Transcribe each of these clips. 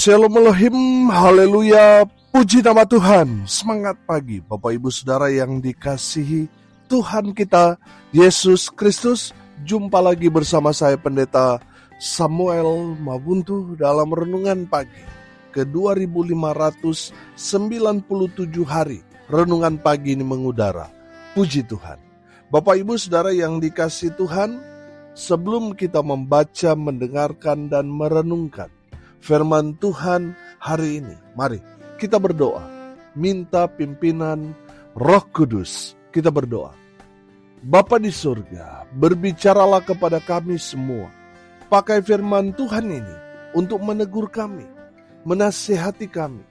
Shalom Elohim, haleluya, puji nama Tuhan. Semangat pagi Bapak Ibu Saudara yang dikasihi Tuhan kita Yesus Kristus. Jumpa lagi bersama saya Pendeta Samuel Mabuntu dalam renungan pagi ke 2597 hari. Renungan pagi ini mengudara. Puji Tuhan. Bapak Ibu Saudara yang dikasihi Tuhan, sebelum kita membaca, mendengarkan dan merenungkan firman Tuhan hari ini, mari kita berdoa, minta pimpinan Roh Kudus. Kita berdoa. Bapa di surga, berbicaralah kepada kami semua. Pakai firman Tuhan ini untuk menegur kami, menasihati kami,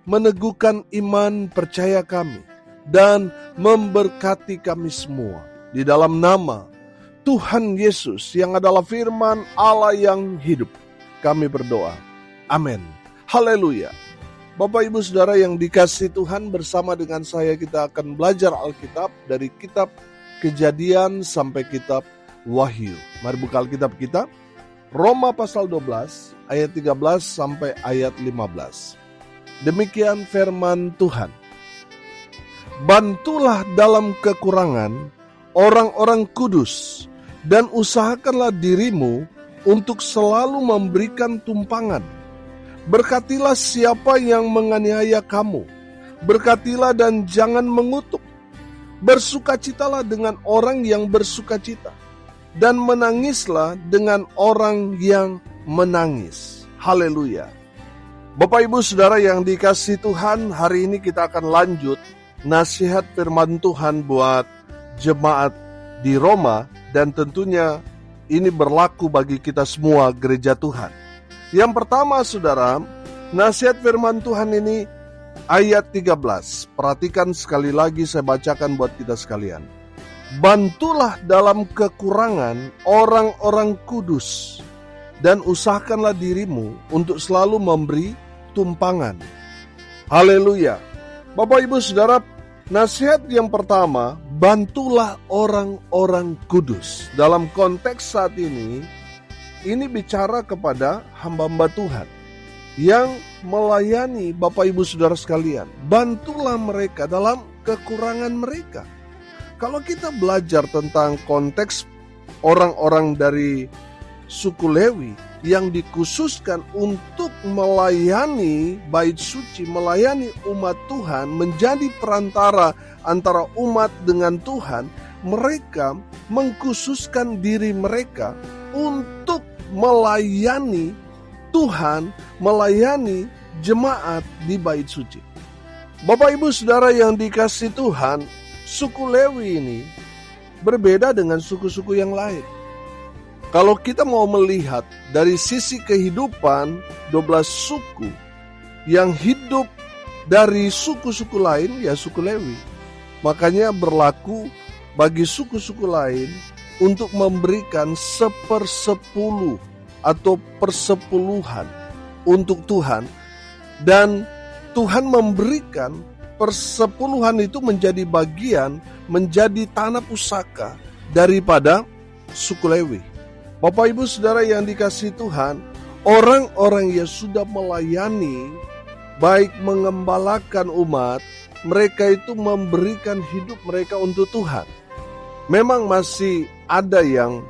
meneguhkan iman percaya kami, dan memberkati kami semua. Di dalam nama Tuhan Yesus yang adalah firman Allah yang hidup, kami berdoa. Amin. Haleluya. Bapak Ibu Saudara yang dikasihi Tuhan, bersama dengan saya kita akan belajar Alkitab dari kitab Kejadian sampai kitab Wahyu. Mari buka Alkitab kita. Roma pasal 12 ayat 13 sampai ayat 15. Demikian firman Tuhan. Bantulah dalam kekurangan orang-orang kudus, dan usahakanlah dirimu untuk selalu memberikan tumpangan. Berkatilah siapa yang menganiaya kamu, berkatilah dan jangan mengutuk. Bersukacitalah dengan orang yang bersukacita, dan menangislah dengan orang yang menangis. Haleluya. Bapak Ibu Saudara yang dikasihi Tuhan, hari ini kita akan lanjut nasihat firman Tuhan buat jemaat di Roma, dan tentunya ini berlaku bagi kita semua gereja Tuhan. Yang pertama saudara, nasihat firman Tuhan ini ayat 13. Perhatikan sekali lagi, saya bacakan buat kita sekalian. Bantulah dalam kekurangan orang-orang kudus, dan usahakanlah dirimu untuk selalu memberi tumpangan. Haleluya. Bapak Ibu Saudara, nasihat yang pertama, bantulah orang-orang kudus. Dalam konteks saat ini bicara kepada hamba-hamba Tuhan yang melayani Bapak Ibu Saudara sekalian. Bantulah mereka dalam kekurangan mereka. Kalau kita belajar tentang konteks orang-orang dari suku Lewi yang dikhususkan untuk melayani bait suci, melayani umat Tuhan, menjadi perantara antara umat dengan Tuhan, mereka mengkhususkan diri mereka untuk melayani Tuhan, melayani jemaat di bait suci. Bapak Ibu Saudara yang dikasihi Tuhan, suku Lewi ini berbeda dengan suku-suku yang lain. Kalau kita mau melihat dari sisi kehidupan 12 suku yang hidup dari suku-suku lain, ya suku Lewi. Makanya berlaku bagi suku-suku lain untuk memberikan 1/10 atau persepuluhan untuk Tuhan, dan Tuhan memberikan persepuluhan itu menjadi bagian, menjadi tanah pusaka daripada suku Lewi. Bapak Ibu Saudara yang dikasihi Tuhan, orang-orang yang sudah melayani, baik mengembalakan umat, mereka itu memberikan hidup mereka untuk Tuhan. Memang masih ada yang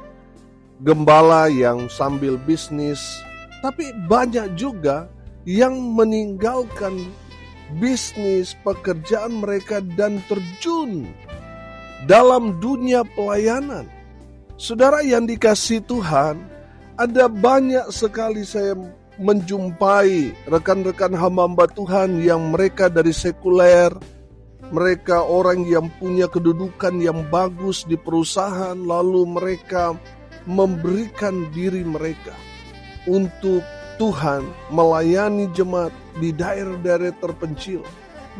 gembala yang sambil bisnis, tapi banyak juga yang meninggalkan bisnis, pekerjaan mereka dan terjun dalam dunia pelayanan. Saudara yang dikasihi Tuhan, ada banyak sekali saya menjumpai rekan-rekan hamba-hamba Tuhan yang mereka dari sekuler, mereka orang yang punya kedudukan yang bagus di perusahaan, lalu mereka memberikan diri mereka untuk Tuhan, melayani jemaat di daerah-daerah terpencil.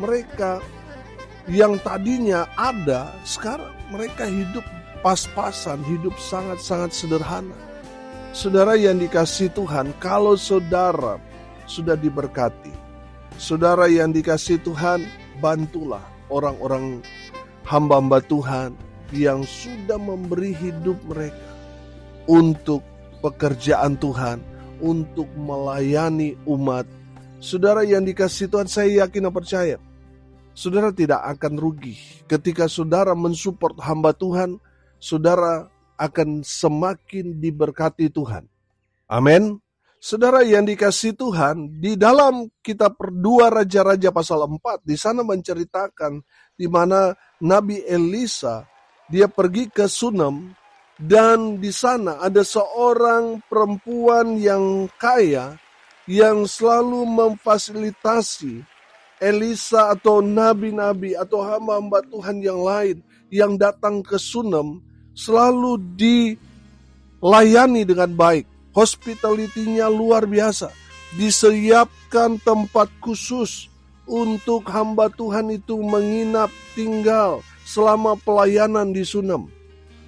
Mereka yang tadinya ada, sekarang mereka hidup pas-pasan, hidup sangat-sangat sederhana. Saudara yang dikasihi Tuhan, kalau saudara sudah diberkati, saudara yang dikasihi Tuhan, bantulah orang-orang hamba-hamba Tuhan yang sudah memberi hidup mereka untuk pekerjaan Tuhan, untuk melayani umat Saudara yang dikasihi Tuhan, saya yakin dan percaya, saudara tidak akan rugi. Ketika saudara mensupport hamba Tuhan, saudara akan semakin diberkati Tuhan. Amin. Saudara yang dikasihi Tuhan, di dalam kitab 2 Raja-Raja pasal 4, di sana menceritakan di mana Nabi Elisa, dia pergi ke Sunem, dan di sana ada seorang perempuan yang kaya yang selalu memfasilitasi Elisa atau nabi-nabi atau hamba-hamba Tuhan yang lain yang datang ke Sunem, selalu dilayani dengan baik. Hospitality-nya luar biasa. Disiapkan tempat khusus untuk hamba Tuhan itu menginap tinggal selama pelayanan di Sunem.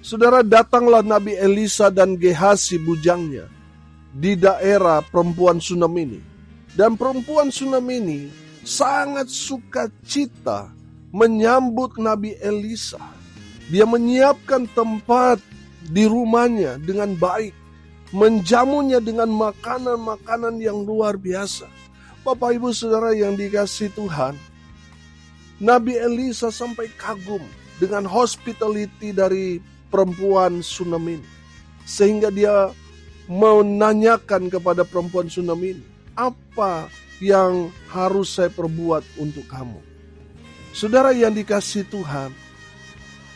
Saudara, datanglah Nabi Elisa dan Gehazi bujangnya di daerah perempuan Sunem ini. Dan perempuan Sunem ini sangat sukacita menyambut Nabi Elisa. Dia menyiapkan tempat di rumahnya dengan baik, menjamunya dengan makanan-makanan yang luar biasa. Bapak Ibu Saudara yang dikasihi Tuhan, Nabi Elisa sampai kagum dengan hospitality dari perempuan Sunem ini. Sehingga dia menanyakan kepada perempuan Sunem ini, apa yang harus saya perbuat untuk kamu? Saudara yang dikasihi Tuhan,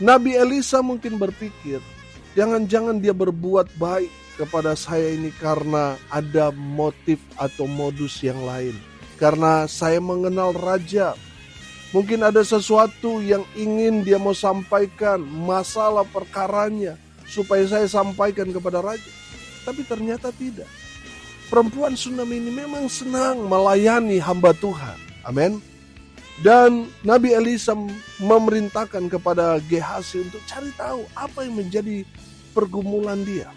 Nabi Elisa mungkin berpikir, jangan-jangan dia berbuat baik kepada saya ini karena ada motif atau modus yang lain. Karena saya mengenal raja. Mungkin ada sesuatu yang ingin dia mau sampaikan, masalah perkaranya, supaya saya sampaikan kepada raja. Tapi ternyata tidak. Perempuan Sunem ini memang senang melayani hamba Tuhan. Amin. Dan Nabi Elisa memerintahkan kepada Gehazi untuk cari tahu apa yang menjadi pergumulan dia.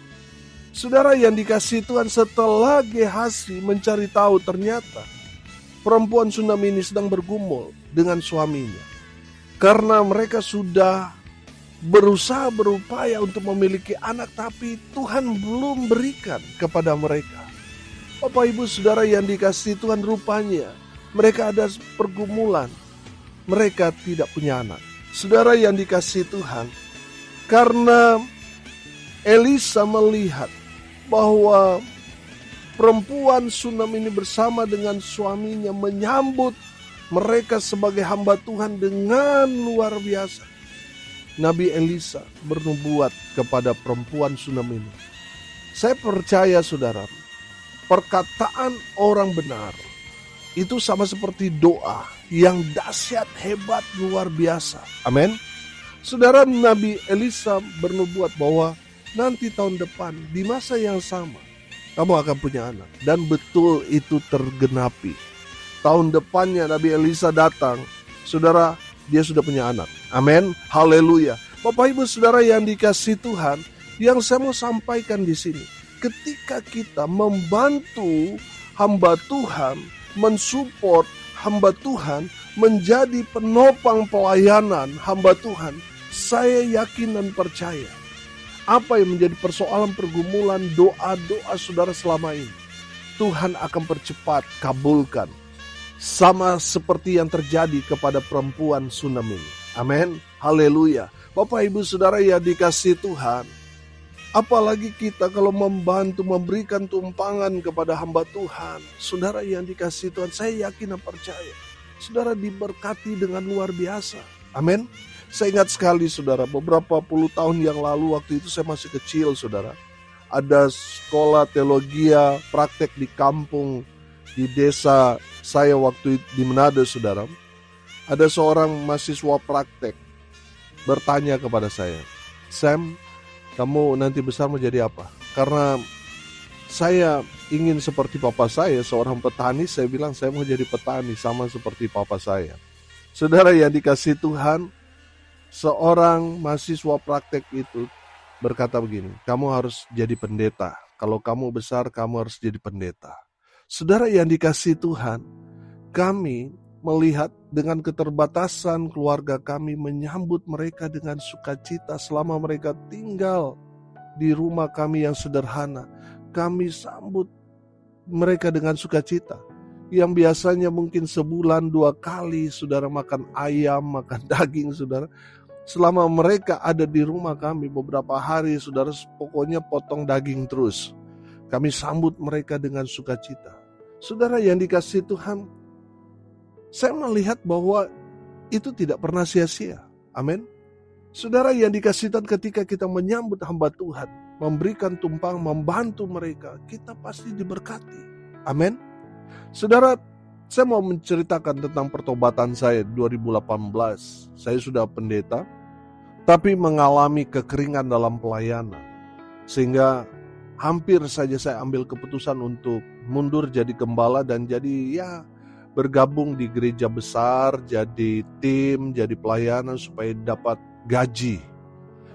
Saudara yang dikasihi Tuhan, setelah Gehazi mencari tahu, ternyata perempuan Sunem ini sedang bergumul dengan suaminya. Karena mereka sudah berusaha berupaya untuk memiliki anak, tapi Tuhan belum berikan kepada mereka. Bapak Ibu Saudara yang dikasihi Tuhan, rupanya mereka ada pergumulan. Mereka tidak punya anak. Saudara yang dikasihi Tuhan, karena Elisa melihat bahwa perempuan Sunem ini bersama dengan suaminya menyambut mereka sebagai hamba Tuhan dengan luar biasa, Nabi Elisa bernubuat kepada perempuan Sunem ini. Saya percaya saudara, perkataan orang benar itu sama seperti doa yang dahsyat, hebat, luar biasa. Amin. Saudara, Nabi Elisa bernubuat bahwa nanti tahun depan di masa yang sama kamu akan punya anak. Dan betul itu tergenapi. Tahun depannya Nabi Elisa datang, saudara, dia sudah punya anak. Amin. Haleluya. Bapak Ibu Saudara yang dikasihi Tuhan, yang saya mau sampaikan di sini, ketika kita membantu hamba Tuhan, mensupport hamba Tuhan, menjadi penopang pelayanan hamba Tuhan, saya yakin dan percaya apa yang menjadi persoalan pergumulan doa-doa saudara selama ini, Tuhan akan percepat kabulkan. Sama seperti yang terjadi kepada perempuan Sunem ini. Amin. Haleluya. Bapak Ibu Saudara yang dikasihi Tuhan, apalagi kita kalau membantu, memberikan tumpangan kepada hamba Tuhan, saudara yang dikasihi Tuhan, saya yakin dan percaya, saudara diberkati dengan luar biasa. Amin. Saya ingat sekali saudara, beberapa puluh tahun yang lalu, waktu itu saya masih kecil saudara, ada sekolah teologi praktek di kampung, di desa saya waktu itu di Manado saudara. Ada seorang mahasiswa praktek bertanya kepada saya, Sam, kamu nanti besar mau jadi apa? Karena saya ingin seperti papa saya, seorang petani. Saya bilang saya mau jadi petani sama seperti papa saya. Saudara yang dikasihi Tuhan, seorang mahasiswa praktek itu berkata begini, kamu harus jadi pendeta. Kalau kamu besar, kamu harus jadi pendeta. Saudara yang dikasihi Tuhan, kami melihat dengan keterbatasan keluarga kami menyambut mereka dengan sukacita selama mereka tinggal di rumah kami yang sederhana. Kami sambut mereka dengan sukacita. yang biasanya mungkin sebulan 2 kali saudara makan ayam, makan daging saudara. Selama mereka ada di rumah kami beberapa hari saudara, pokoknya potong daging terus. Kami sambut mereka dengan sukacita. Saudara yang dikasihi Tuhan, saya melihat bahwa itu tidak pernah sia-sia. Amin. Saudara yang dikasihi Tuhan, ketika kita menyambut hamba Tuhan, memberikan tumpang, membantu mereka, kita pasti diberkati. Amin. Saudara, saya mau menceritakan tentang pertobatan saya 2018. Saya sudah pendeta, tapi mengalami kekeringan dalam pelayanan. Sehingga hampir saja saya ambil keputusan untuk mundur jadi gembala dan jadi bergabung di gereja besar, jadi tim, jadi pelayanan supaya dapat gaji.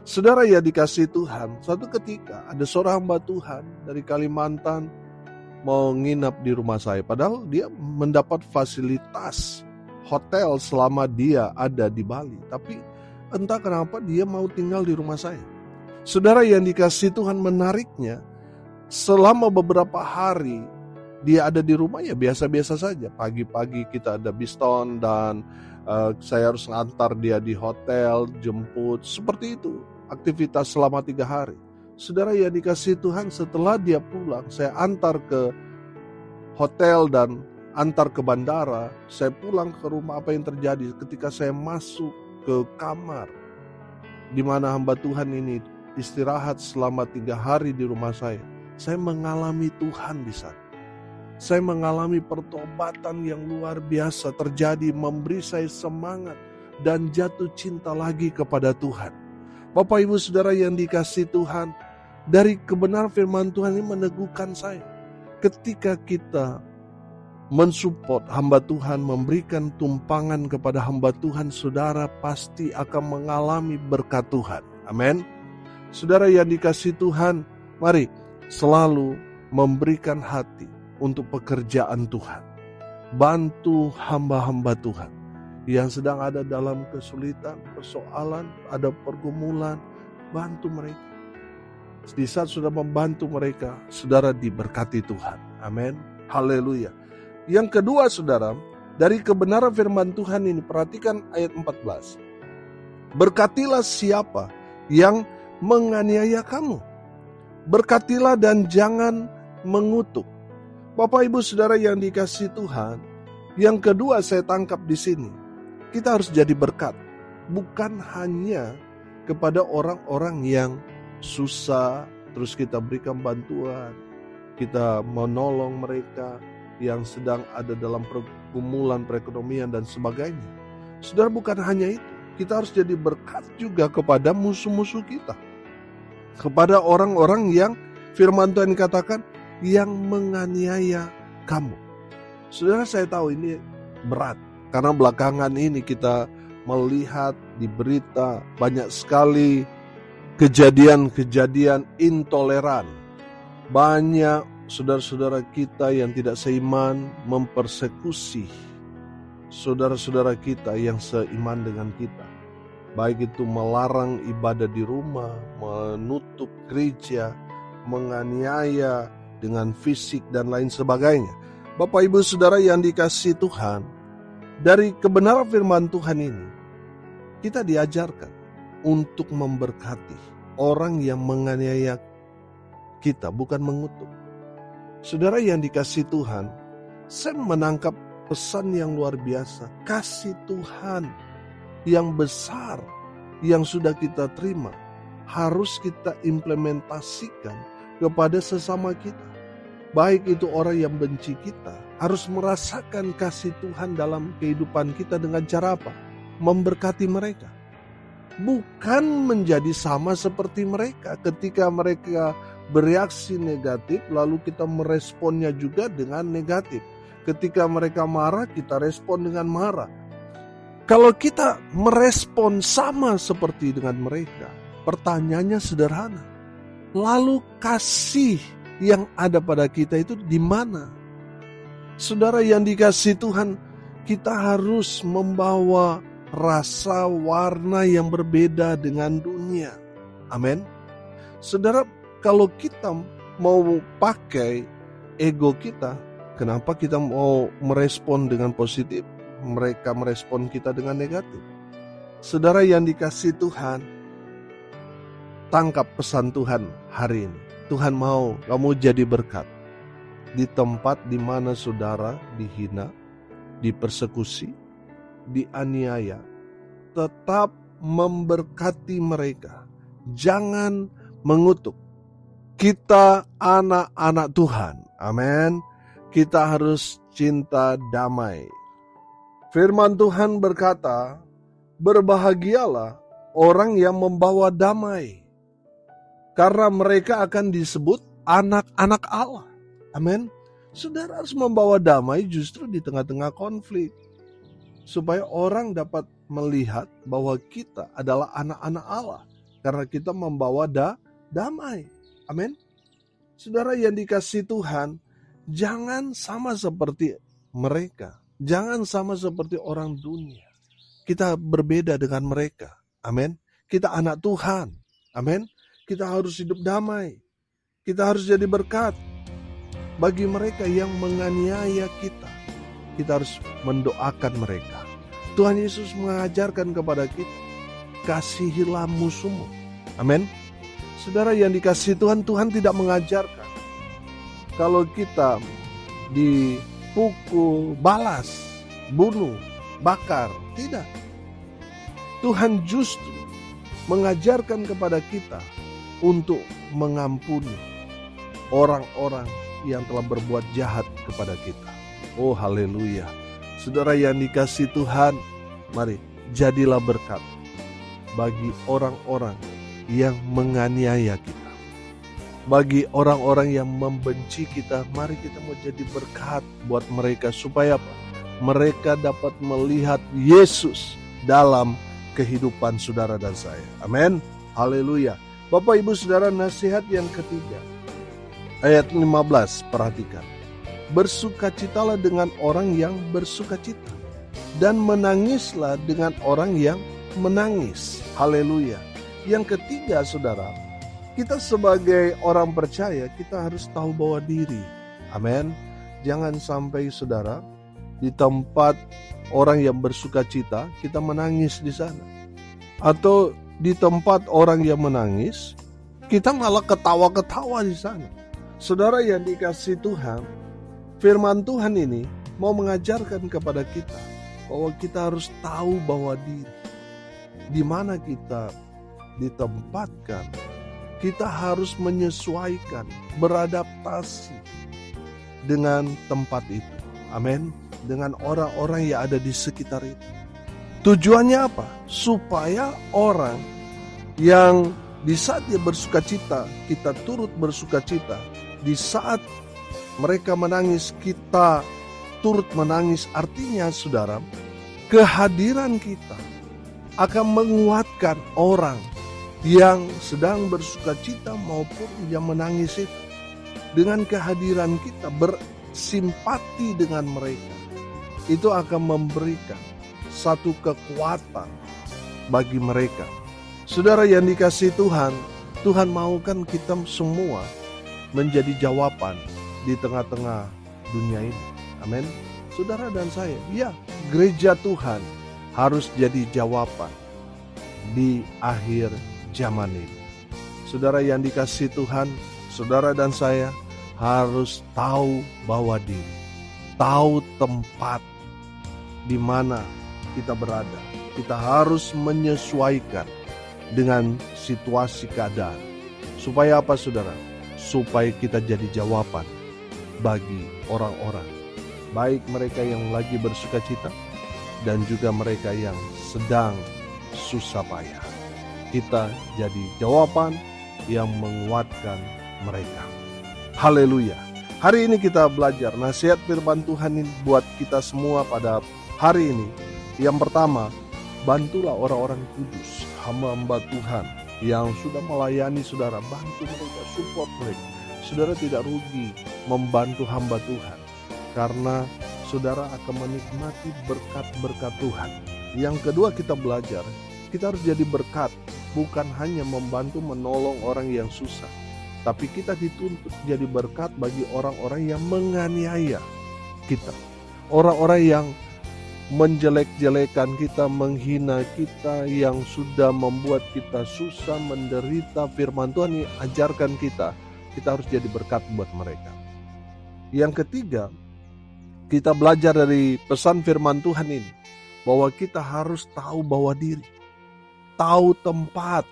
Saudara ya dikasihi Tuhan, suatu ketika ada seorang hamba Tuhan dari Kalimantan mau nginap di rumah saya. Padahal dia mendapat fasilitas hotel selama dia ada di Bali. Tapi entah kenapa dia mau tinggal di rumah saya. Saudara yang dikasihi Tuhan, menariknya selama beberapa hari dia ada di rumah ya biasa-biasa saja. Pagi-pagi kita ada biston dan saya harus ngantar dia di hotel, jemput. Seperti itu aktivitas selama 3 hari. Saudara yang dikasihi Tuhan, setelah dia pulang, saya antar ke hotel dan antar ke bandara. Saya pulang ke rumah, apa yang terjadi ketika saya masuk ke kamar di mana hamba Tuhan ini istirahat selama 3 hari di rumah saya mengalami Tuhan di sana. Saya mengalami pertobatan yang luar biasa terjadi, memberi saya semangat dan jatuh cinta lagi kepada Tuhan. Bapak Ibu Saudara yang dikasihi Tuhan, dari kebenaran firman Tuhan ini meneguhkan saya. Ketika kita mensupport hamba Tuhan, memberikan tumpangan kepada hamba Tuhan, saudara pasti akan mengalami berkat Tuhan. Amin. Saudara yang dikasihi Tuhan, mari selalu memberikan hati untuk pekerjaan Tuhan. Bantu hamba-hamba Tuhan yang sedang ada dalam kesulitan, persoalan, ada pergumulan, bantu mereka. Di saat sudah membantu mereka, saudara diberkati Tuhan. Amin. Haleluya. Yang kedua saudara, dari kebenaran firman Tuhan ini, perhatikan ayat 14. Berkatilah siapa yang menganiaya kamu. Berkatilah dan jangan mengutuk. Bapak Ibu Saudara yang dikasihi Tuhan, yang kedua saya tangkap di sini, kita harus jadi berkat. Bukan hanya kepada orang-orang yang susah, terus kita berikan bantuan, kita menolong mereka yang sedang ada dalam pergumulan perekonomian dan sebagainya. Saudara, bukan hanya itu, kita harus jadi berkat juga kepada musuh-musuh kita, kepada orang-orang yang firman Tuhan katakan yang menganiaya kamu. Saudara, saya tahu ini berat karena belakangan ini kita melihat di berita banyak sekali kejadian-kejadian intoleran. Banyak saudara-saudara kita yang tidak seiman mempersekusi saudara-saudara kita yang seiman dengan kita. Baik itu melarang ibadah di rumah, menutup gereja, menganiaya dengan fisik dan lain sebagainya. Bapak Ibu Saudara yang dikasihi Tuhan, dari kebenaran firman Tuhan ini, kita diajarkan untuk memberkati orang yang menganiaya kita, bukan mengutuk. Saudara yang dikasihi Tuhan, saya menangkap pesan yang luar biasa. Kasih Tuhan yang besar yang sudah kita terima harus kita implementasikan kepada sesama kita. Baik itu orang yang benci kita, harus merasakan kasih Tuhan dalam kehidupan kita dengan cara apa? Memberkati mereka. Bukan menjadi sama seperti mereka. Ketika mereka bereaksi negatif, lalu kita meresponnya juga dengan negatif. Ketika mereka marah, kita respon dengan marah. Kalau kita merespon sama seperti dengan mereka, pertanyaannya sederhana. Lalu kasih yang ada pada kita itu di mana? Saudara yang dikasihi Tuhan, kita harus membawa rasa warna yang berbeda dengan dunia. Amin. Saudara, kalau kita mau pakai ego kita, Kenapa kita mau merespon dengan positif, mereka merespon kita dengan negatif? Saudara yang dikasihi Tuhan, tangkap pesan Tuhan hari ini. Tuhan mau kamu jadi berkat di tempat di mana saudara dihina, dipersekusi, dianiaya. Tetap memberkati mereka. Jangan mengutuk. Kita anak-anak Tuhan. Amin. Kita harus cinta damai. Firman Tuhan berkata, berbahagialah orang yang membawa damai, karena mereka akan disebut anak-anak Allah. Amin. Saudara harus membawa damai justru di tengah-tengah konflik, supaya orang dapat melihat bahwa kita adalah anak-anak Allah, karena kita membawa damai. Amin. Saudara yang dikasihi Tuhan, jangan sama seperti mereka. Jangan sama seperti orang dunia. Kita berbeda dengan mereka. Amin. Kita anak Tuhan. Amin. Kita harus hidup damai. Kita harus jadi berkat bagi mereka yang menganiaya kita. Kita harus mendoakan mereka. Tuhan Yesus mengajarkan kepada kita, kasihilah musuhmu. Amin. Saudara yang dikasihi Tuhan, Tuhan tidak mengajarkan kalau kita dipukul, balas, bunuh, bakar. Tidak. Tuhan justru mengajarkan kepada kita untuk mengampuni orang-orang yang telah berbuat jahat kepada kita. Oh haleluya. Saudara yang dikasihi Tuhan, mari jadilah berkat bagi orang-orang yang menganiaya kita. Bagi orang-orang yang membenci kita, mari kita mau jadi berkat buat mereka. Supaya apa? Mereka dapat melihat Yesus dalam kehidupan saudara dan saya. Amin. Haleluya. Bapak Ibu Saudara, nasihat yang ketiga. Ayat 15, perhatikan. Bersukacitalah dengan orang yang bersukacita, dan menangislah dengan orang yang menangis. Haleluya. Yang ketiga, saudara, kita sebagai orang percaya, kita harus tahu bahwa diri. Amin. Jangan sampai saudara, di tempat orang yang bersukacita, kita menangis di sana. Atau di tempat orang yang menangis, kita malah ketawa-ketawa di sana. Saudara yang dikasihi Tuhan, firman Tuhan ini mau mengajarkan kepada kita bahwa kita harus tahu bahwa diri. Di mana kita ditempatkan, kita harus menyesuaikan, beradaptasi dengan tempat itu. Amin. Dengan orang-orang yang ada di sekitar itu. Tujuannya apa? Supaya orang yang di saat dia bersukacita, kita turut bersukacita. Di saat mereka menangis, kita turut menangis. Artinya saudara, kehadiran kita akan menguatkan orang yang sedang bersukacita maupun yang menangis itu. Dengan kehadiran kita bersimpati dengan mereka, itu akan memberikan satu kekuatan bagi mereka. Saudara yang dikasihi Tuhan, Tuhan maukan kita semua menjadi jawaban di tengah-tengah dunia ini. Amin. Saudara dan saya, ya, gereja Tuhan harus jadi jawaban di akhir zaman ini. Saudara yang dikasihi Tuhan, saudara dan saya harus tahu bahwa diri, tahu tempat di mana kita berada. Kita harus menyesuaikan dengan situasi keadaan. Supaya apa saudara? Supaya kita jadi jawaban bagi orang-orang, baik mereka yang lagi bersukacita dan juga mereka yang sedang susah payah. Kita jadi jawaban yang menguatkan mereka. Haleluya. Hari ini kita belajar nasihat firman Tuhan ini buat kita semua pada hari ini. Yang pertama, bantulah orang-orang kudus, hamba-hamba Tuhan yang sudah melayani saudara. Bantu mereka, support mereka. Saudara tidak rugi membantu hamba Tuhan, karena saudara akan menikmati berkat-berkat Tuhan. Yang kedua, kita belajar, kita harus jadi berkat, bukan hanya membantu menolong orang yang susah, tapi kita dituntut jadi berkat bagi orang-orang yang menganiaya. kita. Orang-orang yang menjelek-jelekan kita, menghina kita, yang sudah membuat kita susah, menderita, firman Tuhan yang ajarkan kita harus jadi berkat buat mereka. Yang ketiga, kita belajar dari pesan firman Tuhan ini, bahwa kita harus tahu bahwa diri, tahu tempat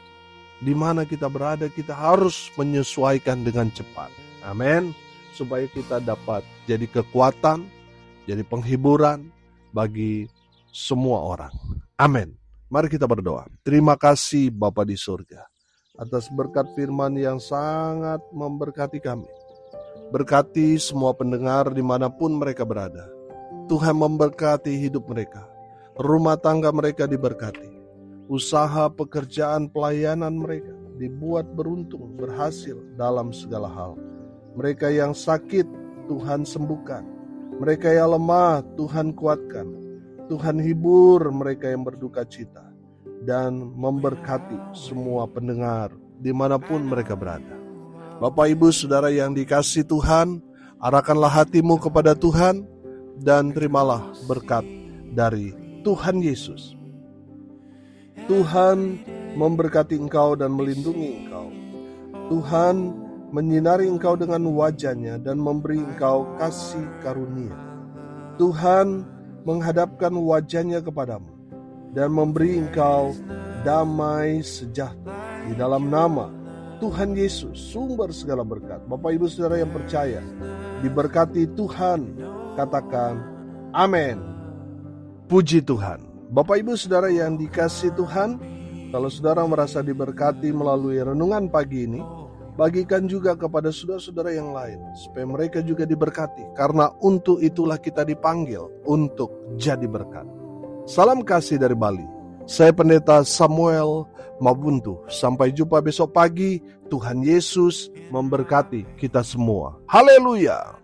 di mana kita berada, kita harus menyesuaikan dengan cepat. Amin. Supaya kita dapat jadi kekuatan, jadi penghiburan bagi semua orang. Amin. Mari kita berdoa. Terima kasih Bapa di surga atas berkat firman yang sangat memberkati kami. Berkati semua pendengar dimanapun mereka berada. Tuhan memberkati hidup mereka. Rumah tangga mereka diberkati. Usaha, pekerjaan, pelayanan mereka dibuat beruntung, berhasil dalam segala hal. Mereka yang sakit, Tuhan sembuhkan. Mereka yang lemah, Tuhan kuatkan. Tuhan hibur mereka yang berduka cita. Dan memberkati semua pendengar dimanapun mereka berada. Bapak, Ibu, Saudara yang dikasihi Tuhan, arahkanlah hatimu kepada Tuhan dan terimalah berkat dari Tuhan Yesus. Tuhan memberkati engkau dan melindungi engkau. Tuhan menyinari engkau dengan wajah-Nya dan memberi engkau kasih karunia. Tuhan menghadapkan wajah-Nya kepadamu dan memberi engkau damai sejahtera. Di dalam nama Tuhan Yesus, sumber segala berkat. Bapak, Ibu, Saudara yang percaya, diberkati Tuhan. Katakan amin. Puji Tuhan. Bapak, Ibu, Saudara yang dikasihi Tuhan, kalau saudara merasa diberkati melalui renungan pagi ini, bagikan juga kepada saudara-saudara yang lain, supaya mereka juga diberkati. Karena untuk itulah kita dipanggil untuk jadi berkat. Salam kasih dari Bali. Saya Pendeta Samuel Mabuntu. Sampai jumpa besok pagi. Tuhan Yesus memberkati kita semua. Haleluya.